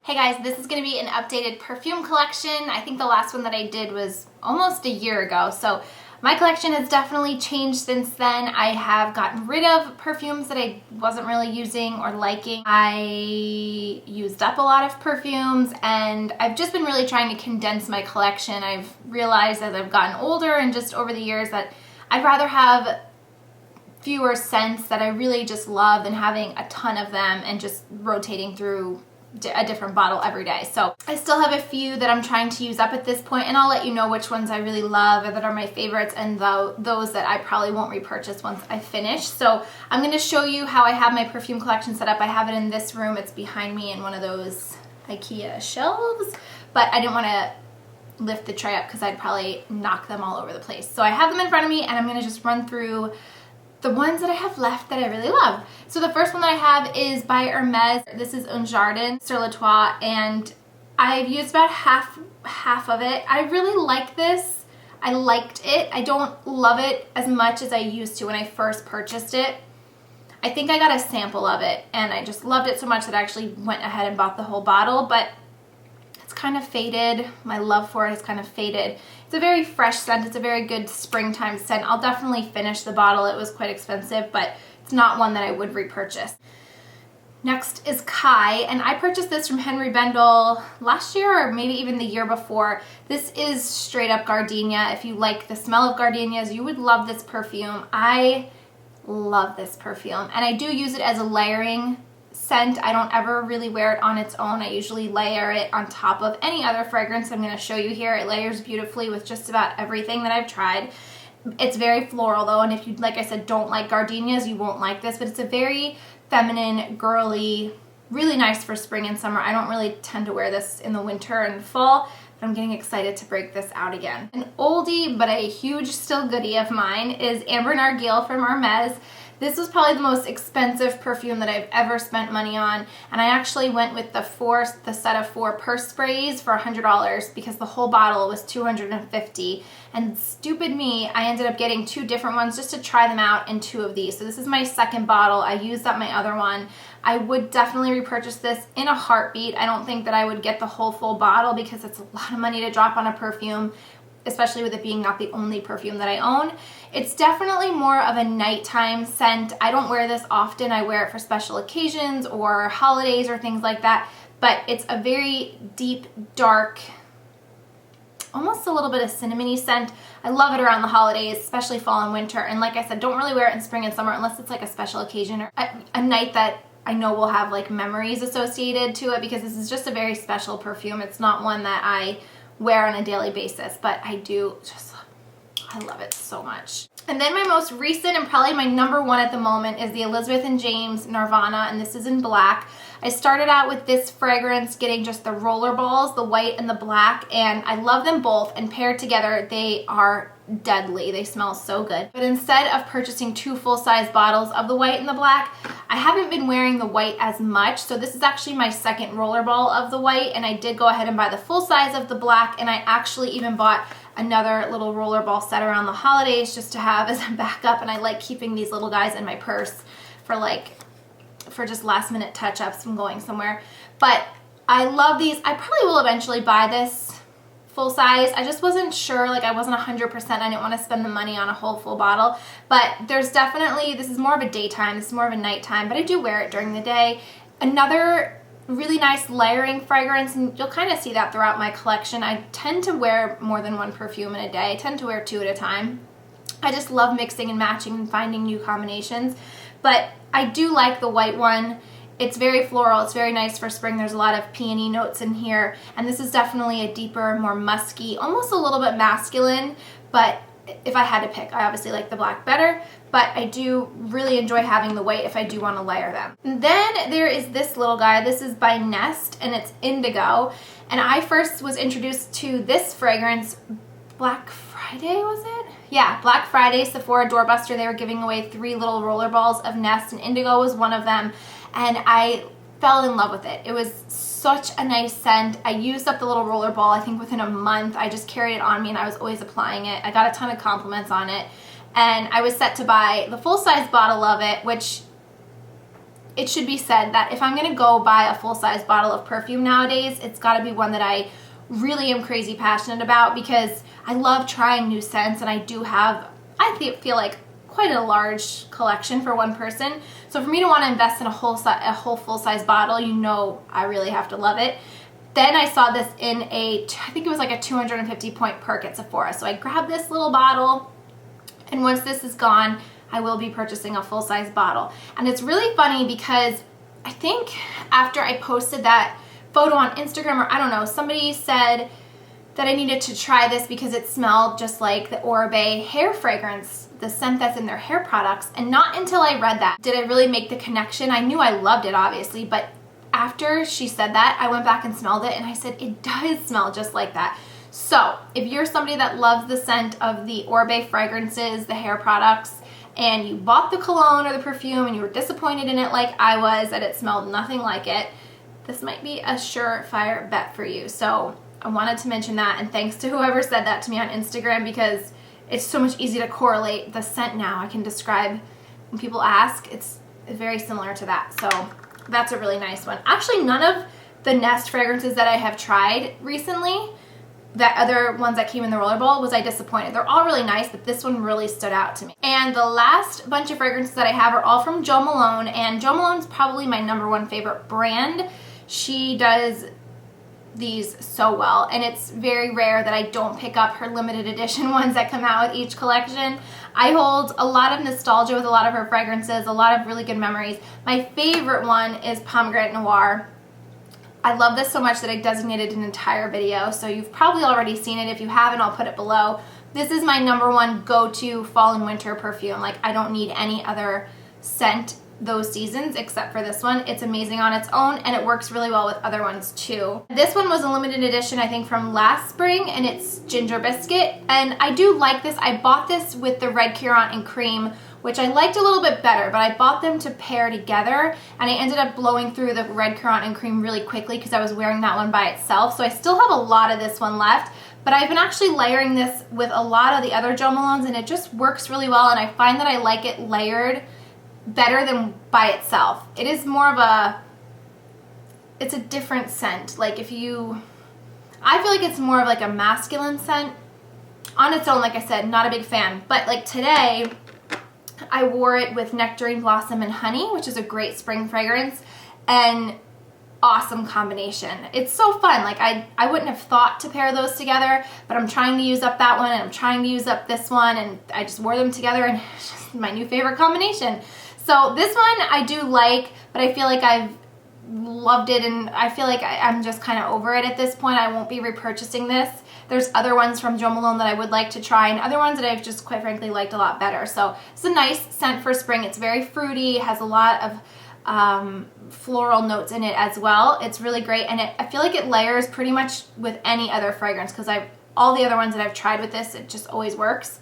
Hey guys, this is going to be an updated perfume collection. I think the last one that I did was almost a year ago, so my collection has definitely changed since then. I have gotten rid of perfumes that I wasn't really using or liking. I used up a lot of perfumes and I've just been really trying to condense my collection. I've realized as I've gotten older and just over the years that I'd rather have fewer scents that I really just love than having a ton of them and just rotating through a different bottle every day. So I still have a few that I'm trying to use up at this point, and I'll let you know which ones I really love or that are my favorites, and those that I probably won't repurchase once I finish. So I'm going to show you how I have my perfume collection set up. I have it in this room. It's behind me in one of those IKEA shelves, but I didn't want to lift the tray up because I'd probably knock them all over the place. So I have them in front of me, and I'm going to just run through the ones that I have left that I really love. So the first one that I have is by Hermes. This is Un Jardin sur le Toit, and I've used about half of it. I really like this. I liked it. I don't love it as much as I used to when I first purchased it. I think I got a sample of it and I just loved it so much that I actually went ahead and bought the whole bottle, but it's kind of faded. My love for it has kind of faded. It's a very fresh scent. It's a very good springtime scent. I'll definitely finish the bottle. It was quite expensive, but it's not one that I would repurchase. Next is Kai, and I purchased this from Henry Bendel last year or maybe even the year before. This is straight up gardenia. If you like the smell of gardenias, you would love this perfume. I love this perfume, and I do use it as a layering scent. I don't ever really wear it on its own. I usually layer it on top of any other fragrance I'm going to show you here. It layers beautifully with just about everything that I've tried. It's very floral though, and if you, like I said, don't like gardenias, you won't like this, but it's a very feminine, girly, really nice for spring and summer. I don't really tend to wear this in the winter and fall, but I'm getting excited to break this out again. An oldie, but a huge still goodie of mine is Amber Narguile from Hermes. This was probably the most expensive perfume that I've ever spent money on, and I actually went with the set of 4 purse sprays for $100 because the whole bottle was $250. And stupid me, I ended up getting 2 different ones just to try them out in 2 of these. So this is my second bottle. I used up my other one. I would definitely repurchase this in a heartbeat. I don't think that I would get the whole full bottle because it's a lot of money to drop on a perfume, especially with it being not the only perfume that I own. It's definitely more of a nighttime scent. I don't wear this often. I wear it for special occasions or holidays or things like that, but it's a very deep, dark, almost a little bit of cinnamony scent. I love it around the holidays, especially fall and winter. And like I said, don't really wear it in spring and summer unless it's like a special occasion or a night that I know will have like memories associated to it, because this is just a very special perfume. It's not one that I wear on a daily basis, but I love it so much. And then my most recent and probably my number one at the moment is the Elizabeth and James Nirvana, and this is in black. I started out with this fragrance getting just the roller balls, the white and the black, and I love them both, and paired together they are deadly. They smell so good. But instead of purchasing 2 full-size bottles of the white and the black, I haven't been wearing the white as much, so this is actually my second rollerball of the white, and I did go ahead and buy the full size of the black, and I actually even bought another little rollerball set around the holidays just to have as a backup, and I like keeping these little guys in my purse for just last minute touch-ups from going somewhere. But I love these. I probably will eventually buy this full size. I just wasn't sure, like I wasn't 100%. I didn't want to spend the money on a whole full bottle, but there's definitely, this is more of a daytime, this is more of a nighttime, but I do wear it during the day. Another really nice layering fragrance, and you'll kind of see that throughout my collection. I tend to wear more than 1 perfume in a day. I tend to wear 2 at a time. I just love mixing and matching and finding new combinations, but I do like the white one. It's very floral. It's very nice for spring. There's a lot of peony notes in here, and this is definitely a deeper, more musky, almost a little bit masculine, but if I had to pick, I obviously like the black better, but I do really enjoy having the white if I do want to layer them. And then there is this little guy. This is by Nest, and it's indigo, and I first was introduced to this fragrance Black Friday, was it? Yeah, Black Friday, Sephora Doorbuster. They were giving away 3 little roller balls of Nest, and indigo was one of them, and I fell in love with it. It was such a nice scent. I used up the little roller ball, I think within a month. I just carried it on me and I was always applying it. I got a ton of compliments on it, and I was set to buy the full-size bottle of it, which it should be said that if I'm gonna go buy a full-size bottle of perfume nowadays, it's gotta be one that I really am crazy passionate about, because I love trying new scents, and I do have, feel like, quite a large collection for one person. So for me to want to invest in a whole full-size bottle, you know I really have to love it. Then I saw this in I think it was like a 250 point perk at Sephora. So I grabbed this little bottle, and once this is gone, I will be purchasing a full-size bottle. And it's really funny because I think after I posted that photo on Instagram, or I don't know, somebody said that I needed to try this because it smelled just like the Oribe hair fragrance, the scent that's in their hair products. And not until I read that did I really make the connection. I knew I loved it, obviously, but after she said that, I went back and smelled it, and I said, it does smell just like that. So if you're somebody that loves the scent of the Oribe fragrances, the hair products, and you bought the cologne or the perfume and you were disappointed in it like I was, that it smelled nothing like it, this might be a surefire bet for you. So I wanted to mention that, and thanks to whoever said that to me on Instagram, because it's so much easier to correlate the scent now. I can describe, when people ask, it's very similar to that. So that's a really nice one. Actually, none of the Nest fragrances that I have tried recently, that other ones that came in the roller bowl, was I disappointed. They're all really nice, but this one really stood out to me. And the last bunch of fragrances that I have are all from Jo Malone, and Jo Malone's probably my #1 favorite brand. She does these so well, and it's very rare that I don't pick up her limited edition ones that come out with each collection. I hold a lot of nostalgia with a lot of her fragrances, a lot of really good memories. My favorite one is Pomegranate Noir. I love this so much that I designated an entire video, so you've probably already seen it. If you haven't, I'll put it below. This is my #1 go-to fall and winter perfume. Like, I don't need any other scent those seasons except for this one. It's amazing on its own, and it works really well with other ones too. This one was a limited edition, I think, from last spring, and it's Ginger Biscuit, and I do like this. I bought this with the Red Currant and Cream, which I liked a little bit better, but I bought them to pair together, and I ended up blowing through the Red Currant and Cream really quickly because I was wearing that one by itself. So I still have a lot of this one left, but I've been actually layering this with a lot of the other Jo Malones, and it just works really well, and I find that I like it layered better than by itself. It is more of it's a different scent. Like, I feel like it's more of like a masculine scent. On its own, like I said, not a big fan. But like today, I wore it with Nectarine Blossom and Honey, which is a great spring fragrance, and awesome combination. It's so fun. Like, I wouldn't have thought to pair those together, but I'm trying to use up that one, and I'm trying to use up this one, and I just wore them together, and it's just my new favorite combination. So this one I do like, but I feel like I've loved it, and I feel like I'm just kind of over it at this point. I won't be repurchasing this. There's other ones from Jo Malone that I would like to try, and other ones that I've just quite frankly liked a lot better. So it's a nice scent for spring. It's very fruity, has a lot of floral notes in it as well. It's really great, and I feel like it layers pretty much with any other fragrance, because all the other ones that I've tried with this, it just always works.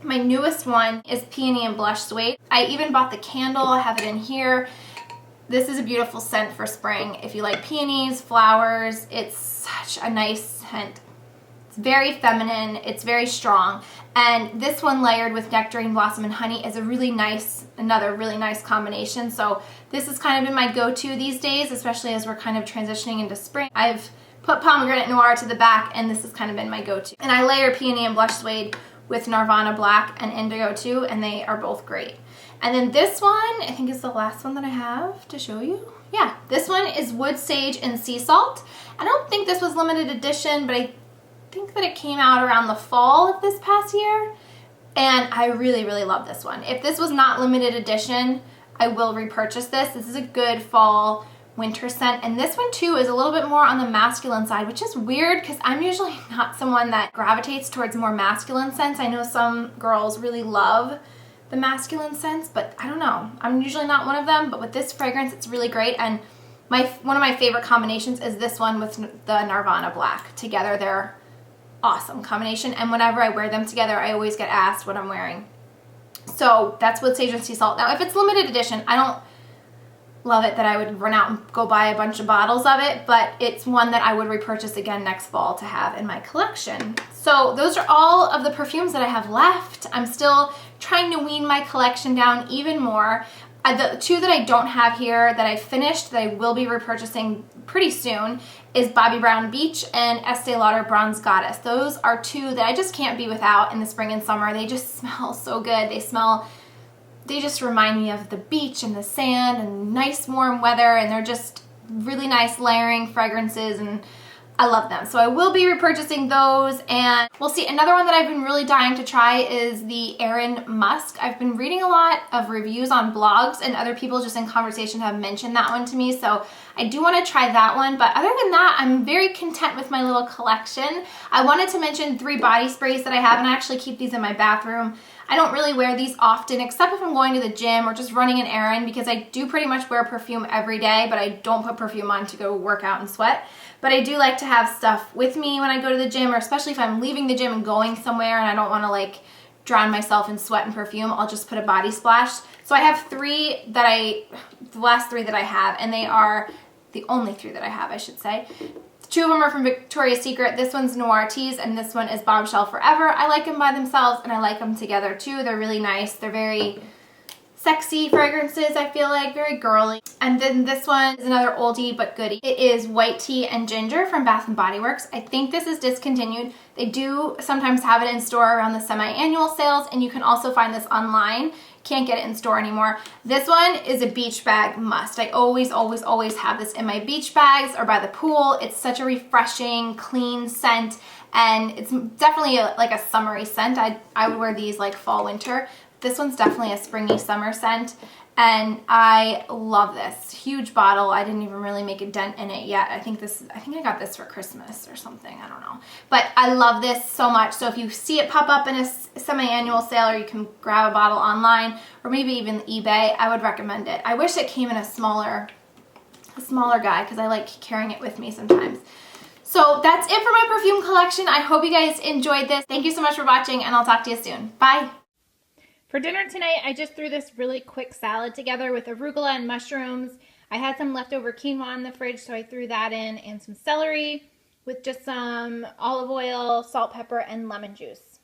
My newest one is Peony and Blush Suede. I even bought the candle. I have it in here. This is a beautiful scent for spring. If you like peonies, flowers, it's such a nice scent. It's very feminine. It's very strong. And this one layered with Nectarine Blossom and Honey is another really nice combination. So this has kind of been my go-to these days, especially as we're kind of transitioning into spring. I've put Pomegranate Noir to the back, and this has kind of been my go-to. And I layer Peony and Blush Suede with Nirvana Black and Indigo too, and they are both great. And then this one, I think is the last one that I have to show you. Yeah, this one is Wood Sage and Sea Salt. I don't think this was limited edition, but I think that it came out around the fall of this past year, and I really, really love this one. If this was not limited edition, I will repurchase this. This is a good fall winter scent, and this one too is a little bit more on the masculine side, which is weird because I'm usually not someone that gravitates towards more masculine scents. I know some girls really love the masculine scents, but I don't know. I'm usually not one of them, but with this fragrance, it's really great, and one of my favorite combinations is this one with the Nirvana Black. Together, they're awesome combination, and whenever I wear them together, I always get asked what I'm wearing. So that's Wood Sage and Sea Salt. Now, if it's limited edition, I don't love it that I would run out and go buy a bunch of bottles of it, but it's one that I would repurchase again next fall to have in my collection. So those are all of the perfumes that I have left. I'm still trying to wean my collection down even more. The two that I don't have here that I finished that I will be repurchasing pretty soon is Bobbi Brown Beach and Estee Lauder Bronze Goddess. Those are two that I just can't be without in the spring and summer. They just smell so good. They just remind me of the beach and the sand and nice warm weather, and they're just really nice layering fragrances, and I love them. So I will be repurchasing those, and we'll see. Another one that I've been really dying to try is the Erin Musk. I've been reading a lot of reviews on blogs, and other people just in conversation have mentioned that one to me, so I do want to try that one. But other than that, I'm very content with my little collection. I wanted to mention 3 body sprays that I have, and I actually keep these in my bathroom. I don't really wear these often, except if I'm going to the gym or just running an errand, because I do pretty much wear perfume every day, but I don't put perfume on to go work out and sweat. But I do like to have stuff with me when I go to the gym, or especially if I'm leaving the gym and going somewhere and I don't want to like drown myself in sweat and perfume, I'll just put a body splash. So I have the last 3 that I have, and they are the only 3 that I have, I should say. 2 of them are from Victoria's Secret. This one's Noir Tease, and this one is Bombshell Forever. I like them by themselves, and I like them together too. They're really nice. They're very sexy fragrances, I feel like, very girly. And then this one is another oldie but goodie. It is White Tea and Ginger from Bath & Body Works. I think this is discontinued. They do sometimes have it in store around the semi-annual sales, and you can also find this online. Can't get it in store anymore. This one is a beach bag must. I always have this in my beach bags or by the pool. It's such a refreshing, clean scent, and it's definitely like a summery scent. I would wear these like fall, winter. This one's definitely a springy summer scent, and I love this. Huge bottle. I didn't even really make a dent in it yet. I think I got this for Christmas or something. I don't know. But I love this so much. So if you see it pop up in a semi-annual sale, or you can grab a bottle online, or maybe even eBay, I would recommend it. I wish it came in a smaller guy, because I like carrying it with me sometimes. So that's it for my perfume collection. I hope you guys enjoyed this. Thank you so much for watching, and I'll talk to you soon. Bye. For dinner tonight, I just threw this really quick salad together with arugula and mushrooms. I had some leftover quinoa in the fridge, so I threw that in, and some celery with just some olive oil, salt, pepper, and lemon juice.